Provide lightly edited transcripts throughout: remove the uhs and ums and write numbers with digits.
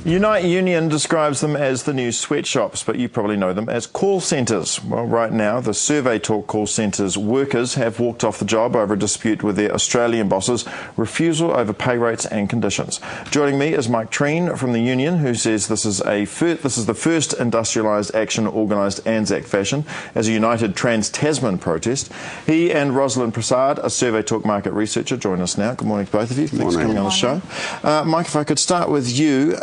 Unite Union describes them as the new sweatshops, but you probably know them as call centres. Well, right now, the Survey Talk call centres workers have walked off the job over a dispute with their Australian bosses' refusal over pay rates and conditions. Joining me is Mike Treen from the union, who says this is the first industrialised action organised Anzac fashion as a united Trans-Tasman protest. He and Rosalind Prasad, a Survey Talk market researcher, join us now. Good morning to both of you. Thanks for coming on the show. Mike, if I could start with you.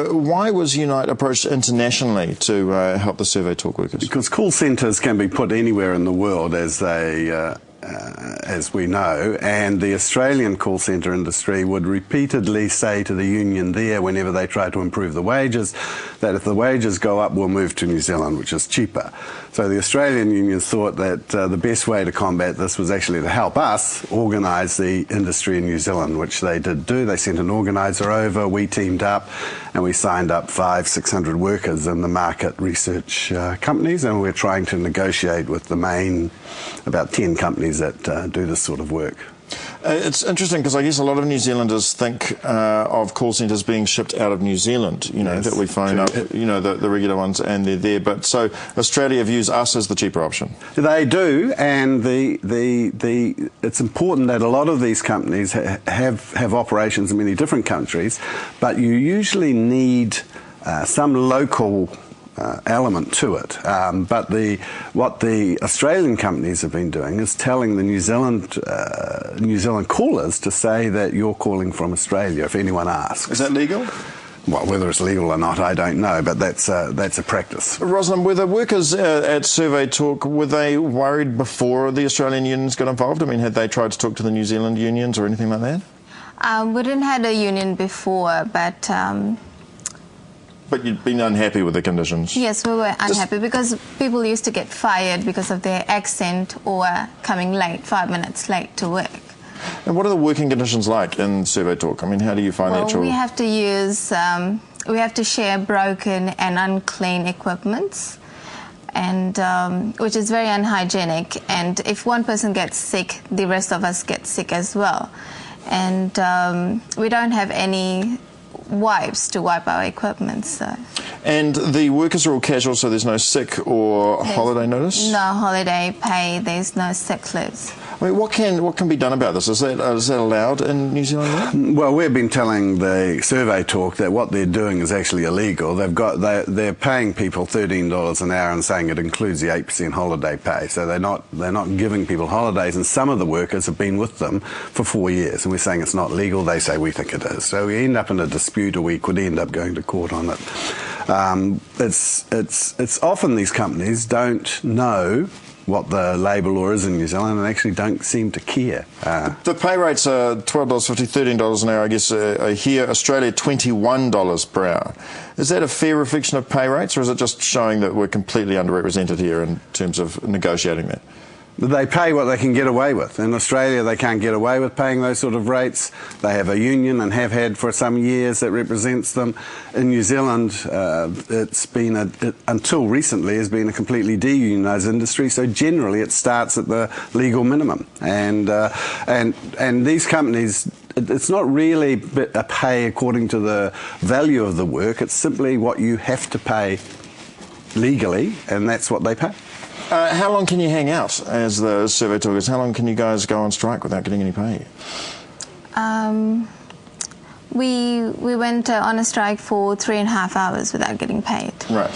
Why was Unite approached internationally to help the Survey Talk workers? Because call centres can be put anywhere in the world, as we know, and the Australian call centre industry would repeatedly say to the union there, whenever they try to improve the wages, that if the wages go up, we'll move to New Zealand, which is cheaper. So the Australian unions thought that the best way to combat this was actually to help us organise the industry in New Zealand, which they did do. They sent an organiser over, we teamed up, and we signed up 500-600 workers in the market research companies, and we're trying to negotiate with the main about 10 companies that do this sort of work. It's interesting because I guess a lot of New Zealanders think of call centres being shipped out of New Zealand, that we phone up, the regular ones, and they're there. But so Australia views us as the cheaper option. They do, and it's important that a lot of these companies have operations in many different countries, but you usually need some local element to it. But what the Australian companies have been doing is telling the New Zealand callers to say that you're calling from Australia if anyone asks. Is that legal? Well, whether it's legal or not, I don't know, but that's a practice. Rosalind, were the workers at Survey Talk, were they worried before the Australian unions got involved? I mean, had they tried to talk to the New Zealand unions or anything like that? We didn't have a union before, but... But you'd been unhappy with the conditions? Yes, we were unhappy because people used to get fired because of their accent or coming late, 5 minutes late to work. And what are the working conditions like in Survey Talk? I mean, how do you find the actual... We have to use, we have to share broken and unclean equipment, and which is very unhygienic. And if one person gets sick, the rest of us get sick as well. And we don't have any wipes to wipe our equipment. So. And the workers are all casual, so there's no sick or holiday notice? No holiday pay, there's no sick leaves. I mean, what can be done about this? Is that allowed in New Zealand? Well, we've been telling the Survey Talk that what they're doing is actually illegal. They're paying people $13 an hour and saying it includes the 8% holiday pay. So they're not giving people holidays, and some of the workers have been with them for 4 years, and we're saying it's not legal. They say we think it is. So we end up in a dispute, or we could end up going to court on it. It's often these companies don't know what the labour law is in New Zealand and actually don't seem to care. The pay rates are $12.50, $13 an hour, I guess, here, Australia $21 per hour. Is that a fair reflection of pay rates, or is it just showing that we're completely underrepresented here in terms of negotiating that? They pay what they can get away with. In Australia, they can't get away with paying those sort of rates. They have a union and have had for some years that represents them. In New Zealand, it's been until recently has been a completely deunionised industry. So generally, it starts at the legal minimum. And these companies, it's not really a pay according to the value of the work. It's simply what you have to pay legally, and that's what they pay. How long can you hang out as the Survey Talkers? How long can you guys go on strike without getting any pay? We went on a strike for 3.5 hours without getting paid. Right.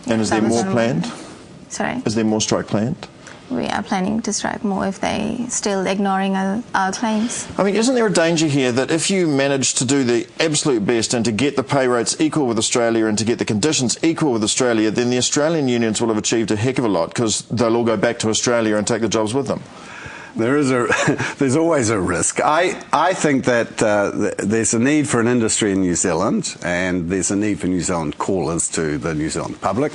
And is there more planned? Sorry? Is there more strike planned? We are planning to strike more if they still ignoring our claims. I mean, isn't there a danger here that if you manage to do the absolute best and to get the pay rates equal with Australia and to get the conditions equal with Australia, then the Australian unions will have achieved a heck of a lot because they'll all go back to Australia and take the jobs with them? There's always a risk. I think that there's a need for an industry in New Zealand, and there's a need for New Zealand callers to the New Zealand public.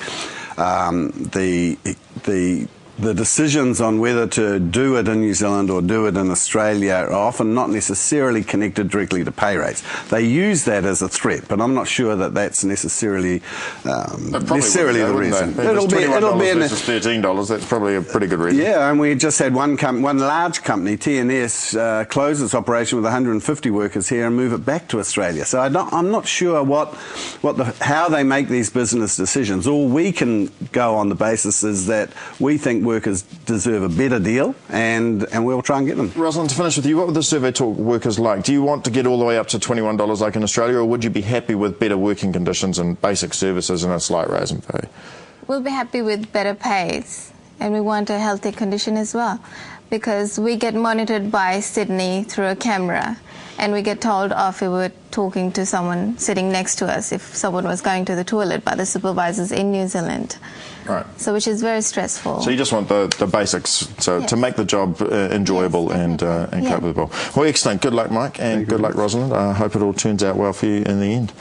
The the decisions on whether to do it in New Zealand or do it in Australia are often not necessarily connected directly to pay rates. They use that as a threat, but I'm not sure that that's necessarily the reason. It'll be versus $13. That's probably a pretty good reason. Yeah, and we just had one large company, TNS, close its operation with 150 workers here and move it back to Australia. So I'm not sure how they make these business decisions. All we can go on the basis is that we think workers deserve a better deal, and we'll try and get them. Rosalind, to finish with you, what would the Survey Talk workers like? Do you want to get all the way up to $21 like in Australia, or would you be happy with better working conditions and basic services and a slight rise in pay? We'll be happy with better pays, and we want a healthy condition as well, because we get monitored by Sydney through a camera, and we get told off if we're talking to someone sitting next to us, if someone was going to the toilet, by the supervisors in New Zealand. Right. So which is very stressful. So you just want the basics, to make the job enjoyable and cope with it well. Well, excellent. Good luck, Mike, and good luck, Rosalind. I hope it all turns out well for you in the end.